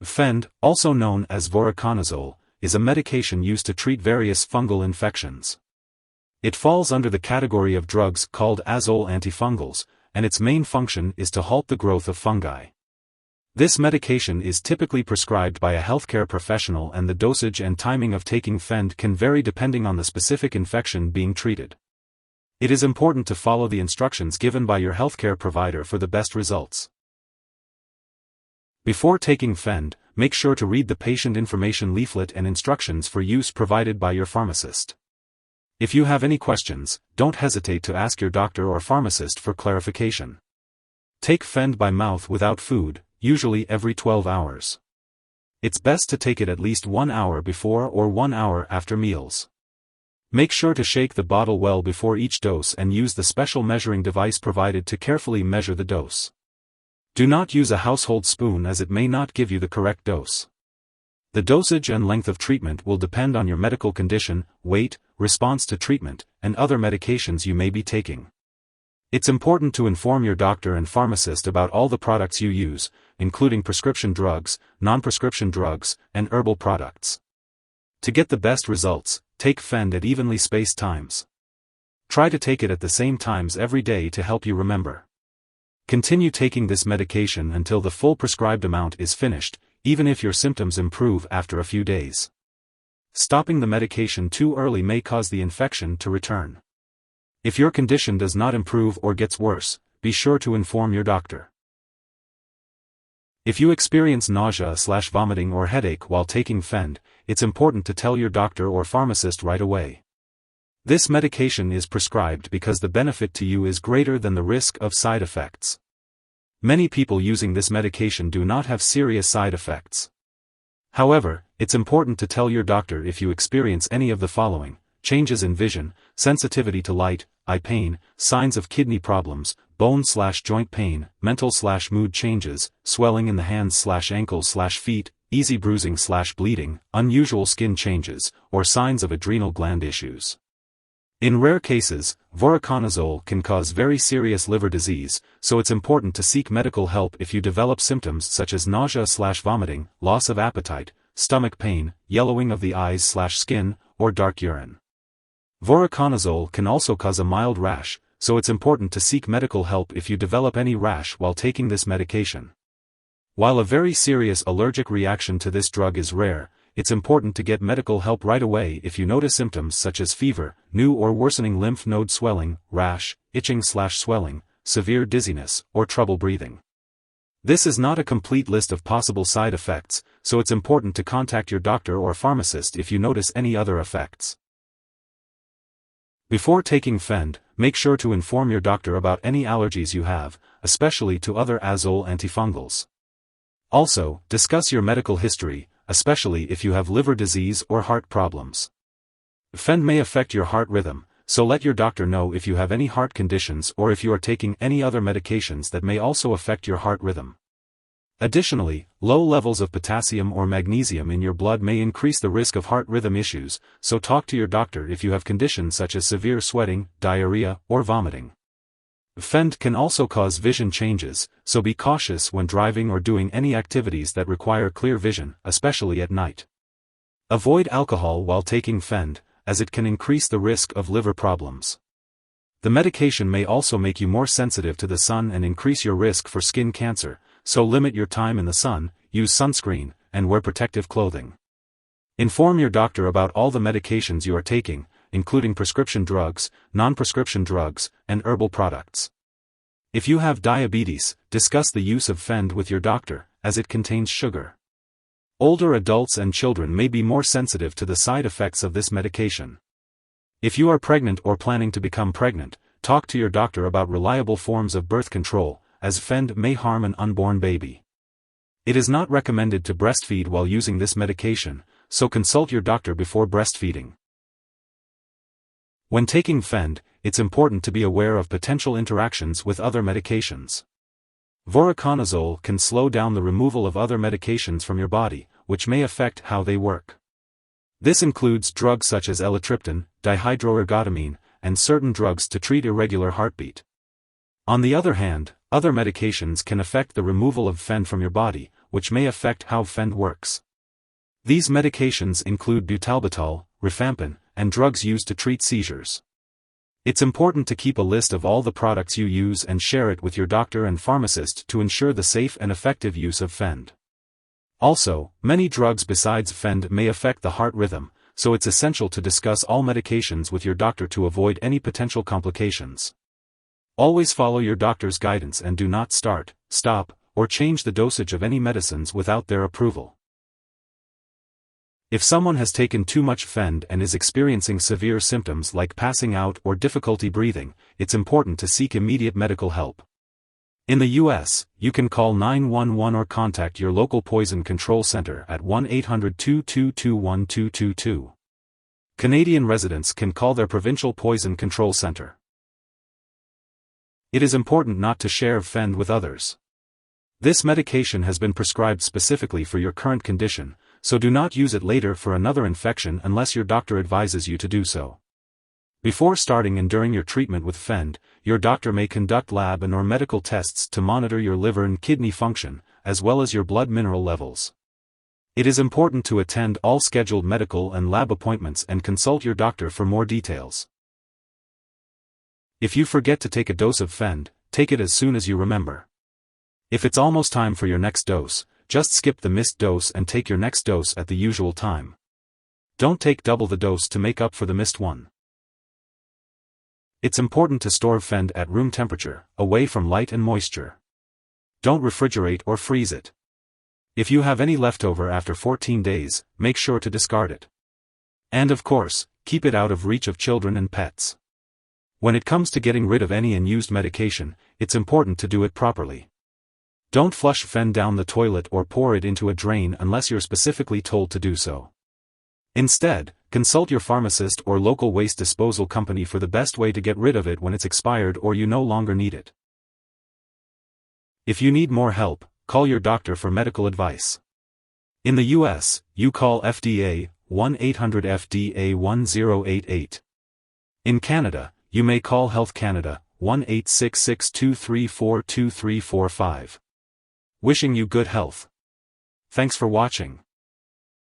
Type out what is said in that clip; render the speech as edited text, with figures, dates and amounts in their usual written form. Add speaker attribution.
Speaker 1: Vfend, also known as Voriconazole, is a medication used to treat various fungal infections. It falls under the category of drugs called azole antifungals, and its main function is to halt the growth of fungi. This medication is typically prescribed by a healthcare professional, and the dosage and timing of taking Vfend can vary depending on the specific infection being treated. It is important to follow the instructions given by your healthcare provider for the best results. Before taking Vfend, make sure to read the patient information leaflet and instructions for use provided by your pharmacist. If you have any questions, don't hesitate to ask your doctor or pharmacist for clarification. Take Vfend by mouth without food, usually every 12 hours. It's best to take it at least 1 hour before or 1 hour after meals. Make sure to shake the bottle well before each dose and use the special measuring device provided to carefully measure the dose. Do not use a household spoon, as it may not give you the correct dose. The dosage and length of treatment will depend on your medical condition, weight, response to treatment, and other medications you may be taking. It's important to inform your doctor and pharmacist about all the products you use, including prescription drugs, non-prescription drugs, and herbal products. To get the best results, take Vfend at evenly spaced times. Try to take it at the same times every day to help you remember. Continue taking this medication until the full prescribed amount is finished, even if your symptoms improve after a few days. Stopping the medication too early may cause the infection to return. If your condition does not improve or gets worse, be sure to inform your doctor. If you experience nausea/vomiting or headache while taking Vfend, it's important to tell your doctor or pharmacist right away. This medication is prescribed because the benefit to you is greater than the risk of side effects. Many people using this medication do not have serious side effects. However, it's important to tell your doctor if you experience any of the following: changes in vision, sensitivity to light, eye pain, signs of kidney problems, bone/joint pain, mental/mood changes, swelling in the hands/ankles/feet, easy bruising/bleeding, unusual skin changes, or signs of adrenal gland issues. In rare cases, voriconazole can cause very serious liver disease, so it's important to seek medical help if you develop symptoms such as nausea/vomiting, loss of appetite, stomach pain, yellowing of the eyes/skin, or dark urine. Voriconazole can also cause a mild rash, so it's important to seek medical help if you develop any rash while taking this medication. While a very serious allergic reaction to this drug is rare, it's important to get medical help right away if you notice symptoms such as fever, new or worsening lymph node swelling, rash, itching/swelling, severe dizziness, or trouble breathing. This is not a complete list of possible side effects, so it's important to contact your doctor or pharmacist if you notice any other effects. Before taking Vfend, make sure to inform your doctor about any allergies you have, especially to other azole antifungals. Also, discuss your medical history, especially if you have liver disease or heart problems. Vfend may affect your heart rhythm, so let your doctor know if you have any heart conditions or if you are taking any other medications that may also affect your heart rhythm. Additionally, low levels of potassium or magnesium in your blood may increase the risk of heart rhythm issues, so talk to your doctor if you have conditions such as severe sweating, diarrhea, or vomiting. Vfend can also cause vision changes, so be cautious when driving or doing any activities that require clear vision, especially at night. Avoid alcohol while taking Vfend, as it can increase the risk of liver problems. The medication may also make you more sensitive to the sun and increase your risk for skin cancer, so limit your time in the sun, use sunscreen, and wear protective clothing. Inform your doctor about all the medications you are taking, including prescription drugs, non-prescription drugs, and herbal products. If you have diabetes, discuss the use of Vfend with your doctor, as it contains sugar. Older adults and children may be more sensitive to the side effects of this medication. If you are pregnant or planning to become pregnant, talk to your doctor about reliable forms of birth control, as Vfend may harm an unborn baby. It is not recommended to breastfeed while using this medication, so consult your doctor before breastfeeding. When taking Vfend, it's important to be aware of potential interactions with other medications. Voriconazole can slow down the removal of other medications from your body, which may affect how they work. This includes drugs such as elatriptan, dihydroergotamine, and certain drugs to treat irregular heartbeat. On the other hand, other medications can affect the removal of Vfend from your body, which may affect how Vfend works. These medications include butalbital, rifampin, and drugs used to treat seizures. It's important to keep a list of all the products you use and share it with your doctor and pharmacist to ensure the safe and effective use of Vfend. Also, many drugs besides Vfend may affect the heart rhythm, so it's essential to discuss all medications with your doctor to avoid any potential complications. Always follow your doctor's guidance and do not start, stop, or change the dosage of any medicines without their approval. If someone has taken too much Vfend and is experiencing severe symptoms like passing out or difficulty breathing, it's important to seek immediate medical help. In the U.S., you can call 911 or contact your local poison control center at 1-800-222-1222. Canadian residents can call their provincial poison control center. It is important not to share Vfend with others. This medication has been prescribed specifically for your current condition, so do not use it later for another infection unless your doctor advises you to do so. Before starting and during your treatment with Vfend, your doctor may conduct lab and/or medical tests to monitor your liver and kidney function, as well as your blood mineral levels. It is important to attend all scheduled medical and lab appointments and consult your doctor for more details. If you forget to take a dose of Vfend, take it as soon as you remember. If it's almost time for your next dose, just skip the missed dose and take your next dose at the usual time. Don't take double the dose to make up for the missed one. It's important to store Vfend at room temperature, away from light and moisture. Don't refrigerate or freeze it. If you have any leftover after 14 days, make sure to discard it. And of course, keep it out of reach of children and pets. When it comes to getting rid of any unused medication, it's important to do it properly. Don't flush Vfend down the toilet or pour it into a drain unless you're specifically told to do so. Instead, consult your pharmacist or local waste disposal company for the best way to get rid of it when it's expired or you no longer need it. If you need more help, call your doctor for medical advice. In the US, you call FDA, 1-800-FDA-1088. In Canada, you may call Health Canada, 1-866-234-2345. Wishing you good health. Thanks for watching.